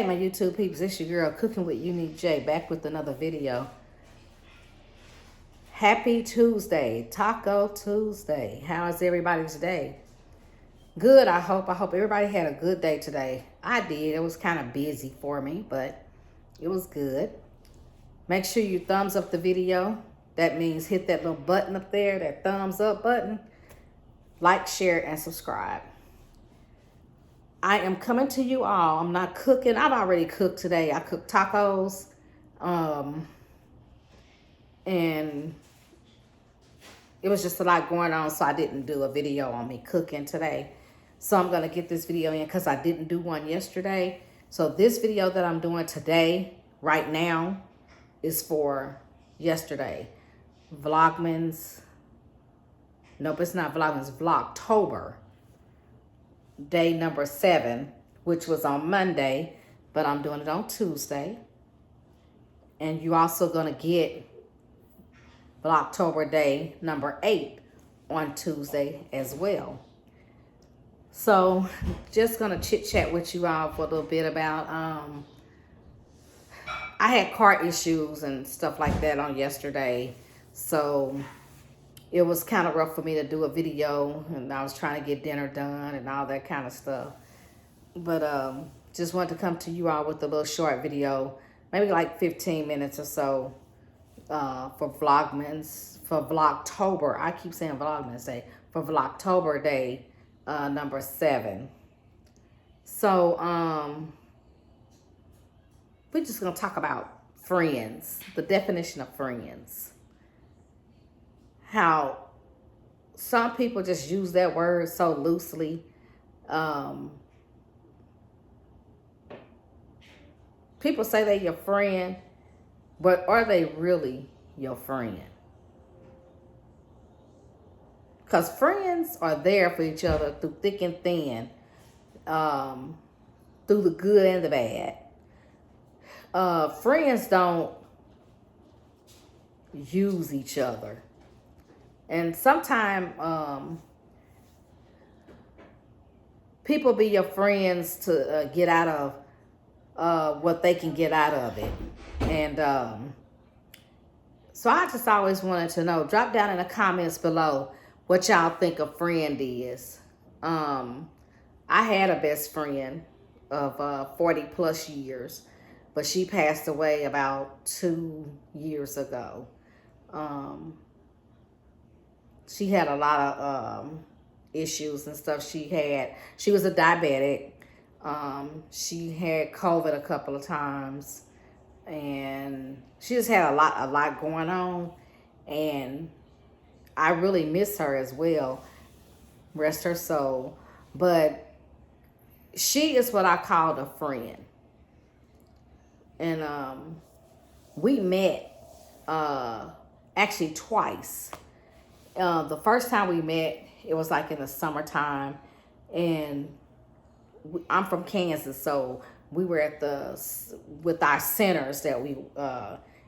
Hey my YouTube peeps, it's your girl Cooking with Unique J, back with another video. Happy Tuesday, Taco Tuesday. How is everybody's day? Good, I hope. I hope everybody had a good day today. I did. It was kind of busy for me, but it was good. Make sure you thumbs up the video. That means hit that little button up there, that thumbs up button. Like, share, and subscribe. I am coming to you all. I'm not cooking. I've already cooked today. I cooked tacos. And it was just a lot going on, so I didn't do a video on me cooking today. So I'm going to get this video in because I didn't do one yesterday. So this video that I'm doing today, right now, is for yesterday. Vlogman's. Nope, it's not Vlogman's. Vlogtober. Day number 7, which was on Monday, but I'm doing it on Tuesday. And you're also going to get Vlogtober day number 8 on Tuesday as well. So just going to chit chat with you all for a little bit about, I had car issues and stuff like that on yesterday. So it was kind of rough for me to do a video, and I was trying to get dinner done and all that kind of stuff. But just wanted to come to you all with a little short video, maybe like 15 minutes or so, for Vlogman's, for Vlogtober. I keep saying Vlogman's Day, for Vlogtober day number 7. So we're just gonna talk about friends, the definition of friends. How some people just use that word so loosely. People say they're your friend, but are they really your friend? Because friends are there for each other through thick and thin, through the good and the bad. Friends don't use each other. And sometimes people be your friends to get out of what they can get out of it. And so I just always wanted to know, drop down in the comments below what y'all think a friend is. I had a best friend of 40 plus years, but she passed away about 2 years ago. She had a lot of issues and stuff. She was a diabetic. She had COVID a couple of times, and she just had a lot going on, and I really miss her as well. Rest her soul. But she is what I called a friend. And we met actually twice. The first time we met, it was like in the summertime, and I'm from Kansas, so we were at with our centers that we,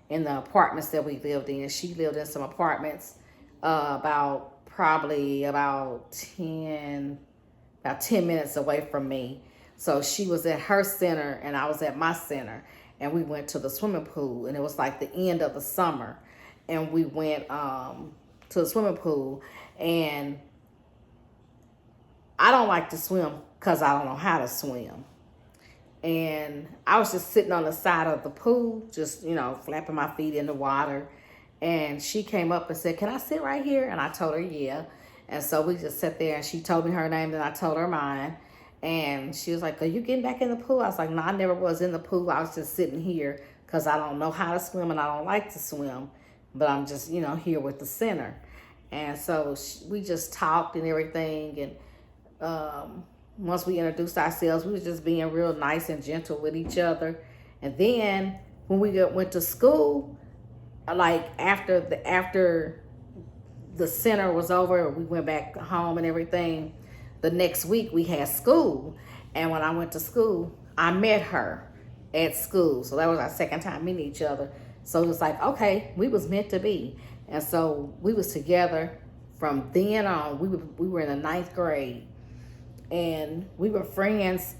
in the apartments that we lived in. She lived in some apartments probably about 10 minutes away from me. So she was at her center and I was at my center, and we went to the swimming pool, and it was like the end of the summer, and we went to the swimming pool. And I don't like to swim because I don't know how to swim. And I was just sitting on the side of the pool, just, flapping my feet in the water. And she came up and said, "Can I sit right here?" And I told her, yeah. And so we just sat there, and she told me her name, and I told her mine. And she was like, "Are you getting back in the pool?" I was like, "No, I never was in the pool. I was just sitting here because I don't know how to swim and I don't like to swim. But I'm just, here with the center." And so we just talked and everything. And once we introduced ourselves, we was just being real nice and gentle with each other. And then when we went to school, like after the center was over, we went back home and everything. The next week we had school. And when I went to school, I met her at school. So that was our second time meeting each other. So it was like, okay, we was meant to be. And so we was together from then on. We were in the 9th grade. And we were friends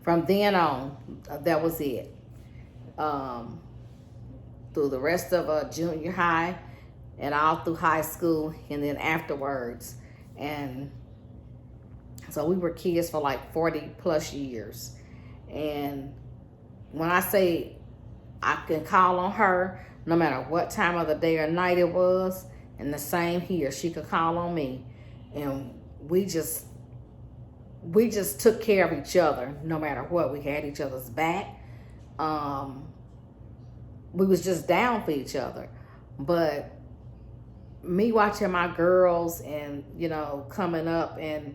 From then on, that was it. Through the rest of junior high and all through high school and then afterwards. And so we were kids for like 40 plus years. And when I say I can call on her no matter what time of the day or night it was, and the same here, she could call on me, and we just took care of each other no matter what. We had each other's back. We was just down for each other. But me watching my girls and, you know, coming up, and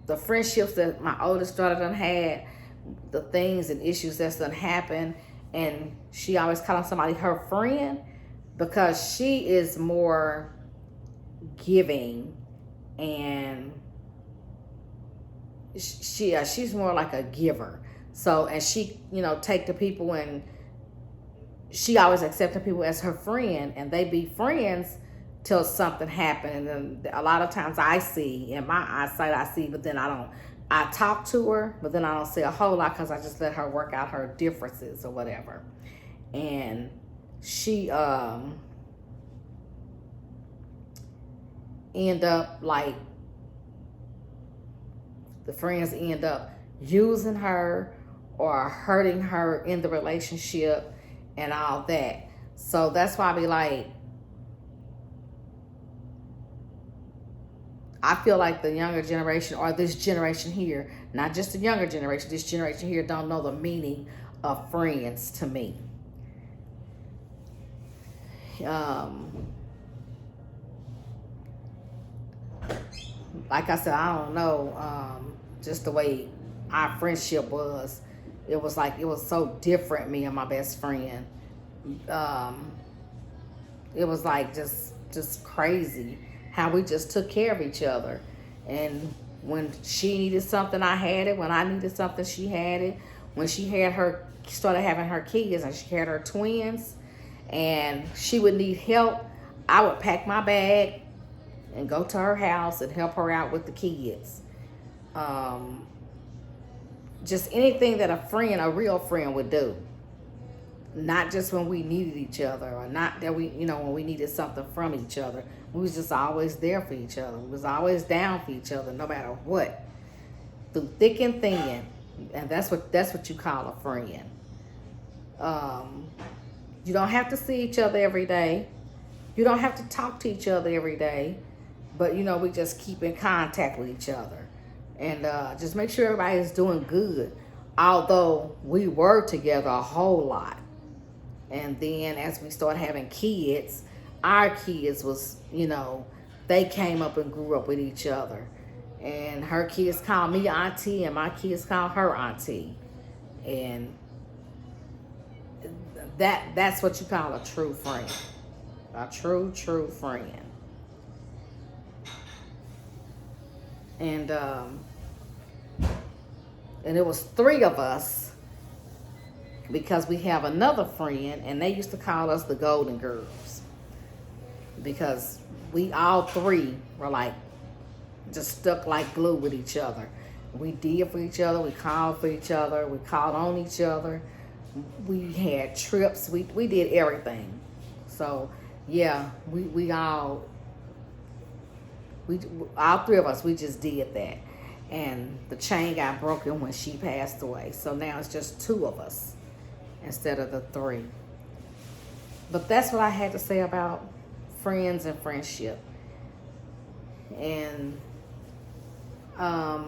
the friendships that my oldest daughter done had, the things and issues that's done happened, and she always calling somebody her friend because she is more giving, and she's more like a giver. So, and she, you know, take the people, and she always accepted people as her friend, and they be friends till something happened. And then a lot of times I see, in my eyesight, I see, but then I talk to her, but then I don't say a whole lot because I just let her work out her differences or whatever. And she end up like, the friends end up using her or hurting her in the relationship and all that. So that's why I be like, I feel like the younger generation, or this generation here, not just the younger generation, this generation here don't know the meaning of friends to me. Like I said, I don't know, just the way our friendship was. It was like, it was so different, me and my best friend. It was like just crazy how we just took care of each other. And when she needed something, I had it. When I needed something, she had it. When she started having her kids, and she had her twins, and she would need help, I would pack my bag and go to her house and help her out with the kids. Just anything that a real friend would do. Not just when we needed each other, or not that we, you know, when we needed something from each other. We was just always there for each other. We was always down for each other, no matter what. Through thick and thin. And that's what you call a friend. You don't have to see each other every day. You don't have to talk to each other every day. But, you know, we just keep in contact with each other. And just make sure everybody is doing good. Although we were together a whole lot. And then as we started having kids, our kids was, you know, they came up and grew up with each other. And her kids called me auntie, and my kids called her auntie. And that's what you call a true friend. A true friend. And it was 3 of us, because we have another friend, and they used to call us the Golden Girls, because we all 3 were like just stuck like glue with each other. We did for each other. We called for each other. We called on each other. We had trips. We did everything. So yeah, we all 3 of us, we just did that. And the chain got broken when she passed away. So now it's just 2 of us instead of the 3. But that's what I had to say about friends and friendship. And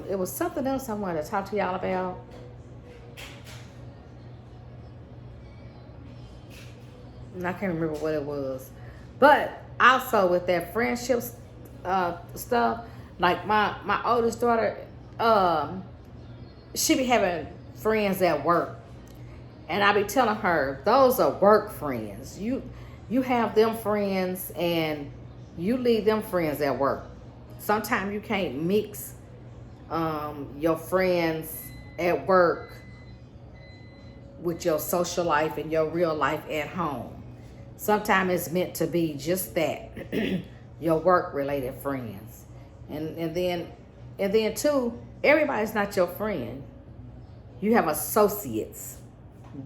it was something else I wanted to talk to y'all about. And I can't remember what it was. But also with that friendship stuff, like my oldest daughter, she be having friends at work. And I be telling her, those are work friends. You have them friends, and you leave them friends at work. Sometimes you can't mix your friends at work with your social life and your real life at home. Sometimes it's meant to be just that, your work related friends. And then too, Everybody's not your friend. You have associates.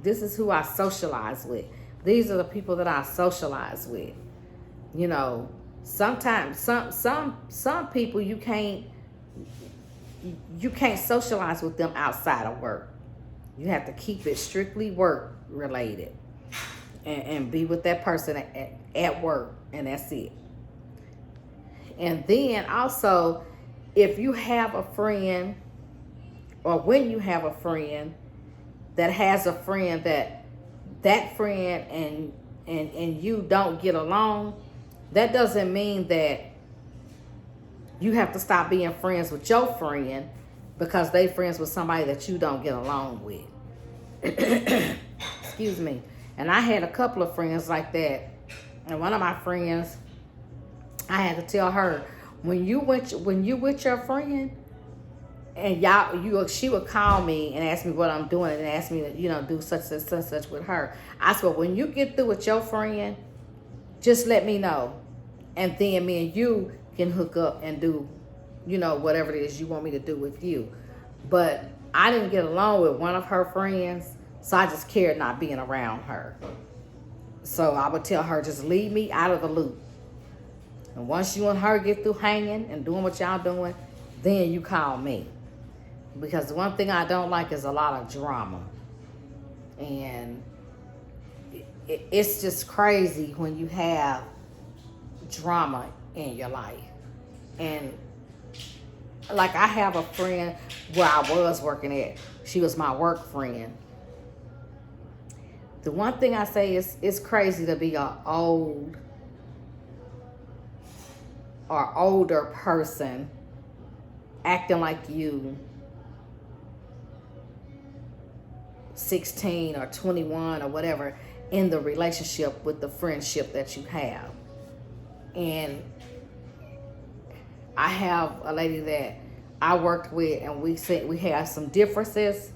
This is who I socialize with. These are the people that I socialize with. You know, sometimes some people you can't socialize with them outside of work. You have to keep it strictly work related, and be with that person at work, and that's it. And then also, if you have a friend, or when you have a friend that has a friend that friend and you don't get along, that doesn't mean that you have to stop being friends with your friend because they friends with somebody that you don't get along with. Excuse me. And I had a couple of friends like that. And one of my friends, I had to tell her, when you with your friend, and she would call me and ask me what I'm doing and ask me to, do such and such with her. I said, well, when you get through with your friend, just let me know. And then me and you can hook up and do, whatever it is you want me to do with you. But I didn't get along with one of her friends, so I just cared not being around her. So I would tell her, just leave me out of the loop. And once you and her get through hanging and doing what y'all doing, then you call me. Because the one thing I don't like is a lot of drama. And it's just crazy when you have drama in your life. And like, I have a friend where I was working at. She was my work friend. The one thing I say is, it's crazy to be an old or older person acting like you 16 or 21 or whatever in the relationship with the friendship that you have. And I have a lady that I worked with, and we said we have some differences,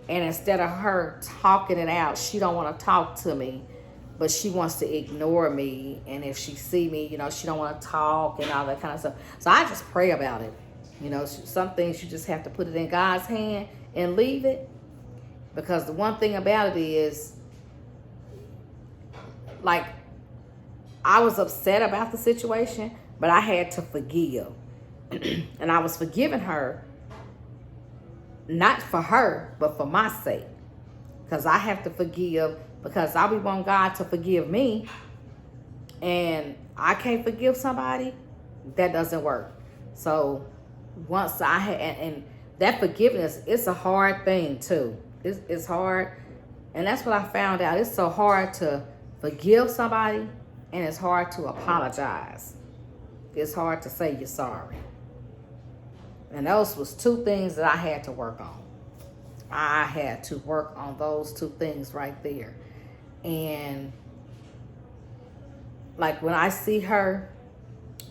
and instead of her talking it out, she don't want to talk to me, but she wants to ignore me. And if she see me, she don't want to talk and all that kind of stuff. So I just pray about it. Some things you just have to put it in God's hand and leave it. Because the one thing about it is, like, I was upset about the situation, but I had to forgive. And I was forgiving her, not for her, but for my sake. Because I have to forgive, because I be want God to forgive me. And I can't forgive somebody, that doesn't work. So once I had, and that forgiveness, it's a hard thing too. It's hard. And that's what I found out. It's so hard to forgive somebody, and it's hard to apologize. It's hard to say you're sorry. And those was two things that I had to work on. I had to work on those two things right there. And like, when I see her,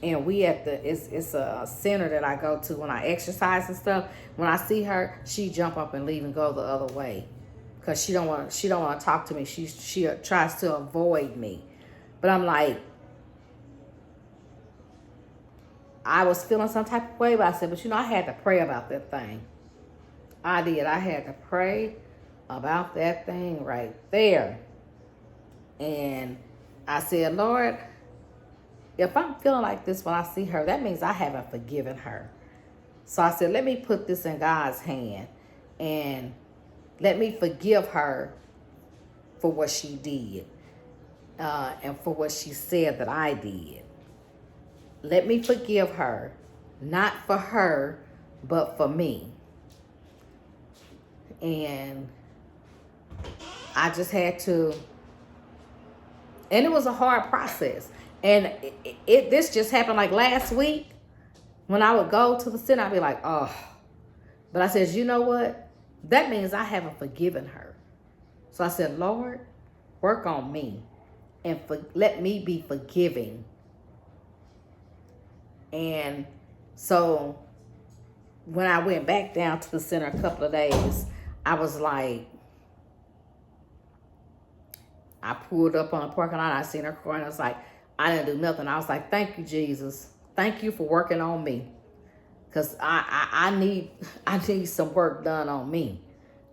and we at it's a center that I go to when I exercise and stuff. When I see her, she jump up and leave and go the other way, because she don't want to talk to me. She tries to avoid me. But I'm like, I was feeling some type of way, but I said, but I had to pray about that thing. I did. I had to pray about that thing right there. And I said, Lord, if I'm feeling like this when I see her, that means I haven't forgiven her. So I said, let me put this in God's hand, and let me forgive her for what she did, and for what she said that I did. Let me forgive her, not for her, but for me. And I just had to, and it was a hard process. And this just happened like last week. When I would go to the center, I'd be like, oh. But I said, you know what? That means I haven't forgiven her. So I said, Lord, work on me, and let me be forgiving. And so when I went back down to the center a couple of days, I was like, I pulled up on the parking lot. I seen her car, and I was like, I didn't do nothing. I was like, thank you, Jesus. Thank you for working on me. Because I need some work done on me.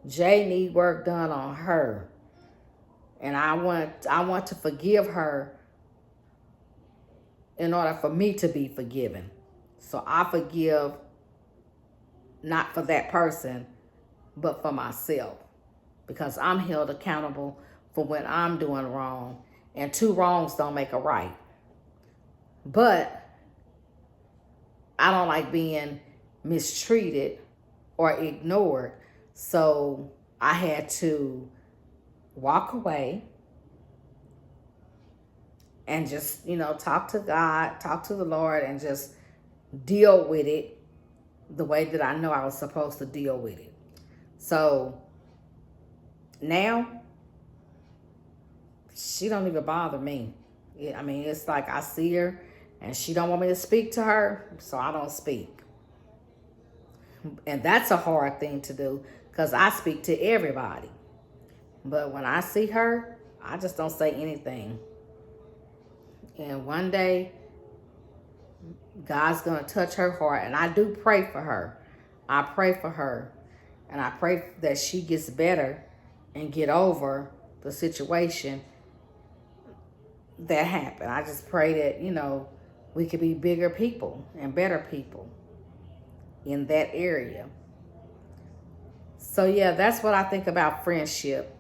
Jay need work done on her. And I want to forgive her in order for me to be forgiven. So I forgive not for that person, but for myself. Because I'm held accountable for when I'm doing wrong. And two wrongs don't make a right. But I don't like being mistreated or ignored. So I had to walk away and just, talk to God, talk to the Lord, and just deal with it the way that I know I was supposed to deal with it. So now she don't even bother me. I mean, it's like I see her and she don't want me to speak to her, so I don't speak. And that's a hard thing to do because I speak to everybody. But when I see her, I just don't say anything. And one day, God's going to touch her heart. And I do pray for her. I pray for her. And I pray that she gets better and get over the situation that happened. I just pray that, we could be bigger people and better people in that area. So yeah, that's what I think about friendship.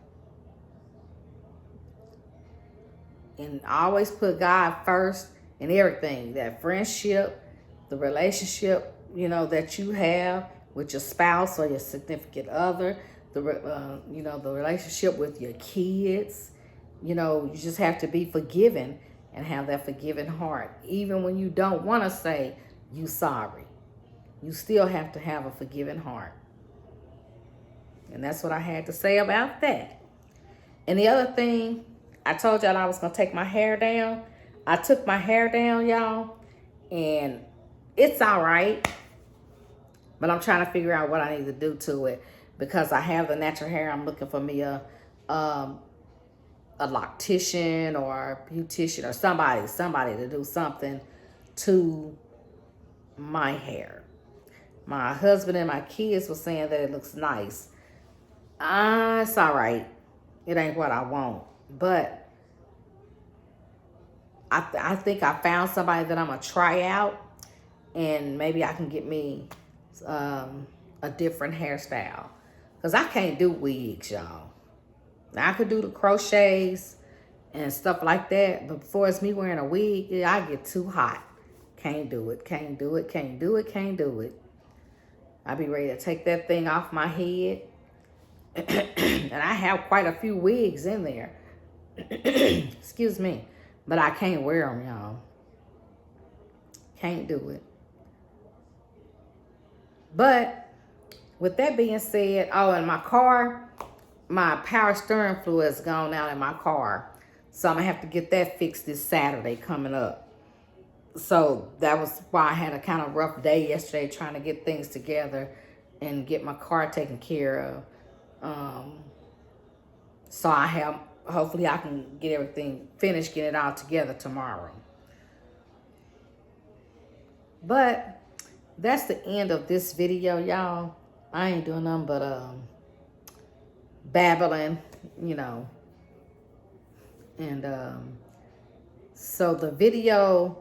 And I always put God first in everything. That friendship, the relationship, that you have with your spouse or your significant other, the relationship with your kids. You just have to be forgiven and have that forgiving heart. Even when you don't want to say you sorry, you still have to have a forgiving heart. And that's what I had to say about that. And the other thing, I told y'all I was going to take my hair down. I took my hair down, y'all, and it's all right. But I'm trying to figure out what I need to do to it because I have the natural hair. I'm looking for me a loctician or a beautician or somebody to do something to my hair. My husband and my kids were saying that it looks nice. It's all right. It ain't what I want. But I think I found somebody that I'm going to try out. And maybe I can get me a different hairstyle. Because I can't do wigs, y'all. Now, I could do the crochets and stuff like that. But before it's me wearing a wig, I get too hot. Can't do it. Can't do it. Can't do it. Can't do it. I be ready to take that thing off my head. And I have quite a few wigs in there. Excuse me. But I can't wear them, y'all. Can't do it. But with that being said, in my car, my power steering fluid is gone out in my car. So I'm going to have to get that fixed this Saturday coming up. So that was why I had a kind of rough day yesterday trying to get things together and get my car taken care of. So hopefully I can get everything finished, get it all together tomorrow. But that's the end of this video, y'all. I ain't doing nothing but babbling, And so the video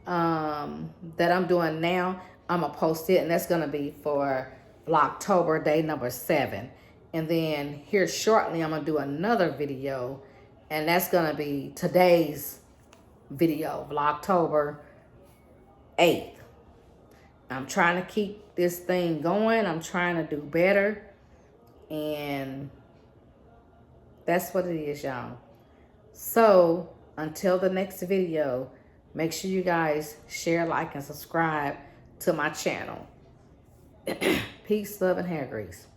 that I'm doing now, I'm going to post it. And that's going to be for VLOGTOBER day number 7. And then here shortly, I'm going to do another video. And that's going to be today's video, VLOGTOBER 8th. I'm trying to keep this thing going. I'm trying to do better. And that's what it is, y'all. So until the next video, make sure you guys share, like, and subscribe to my channel. Peace, love, and hair grease.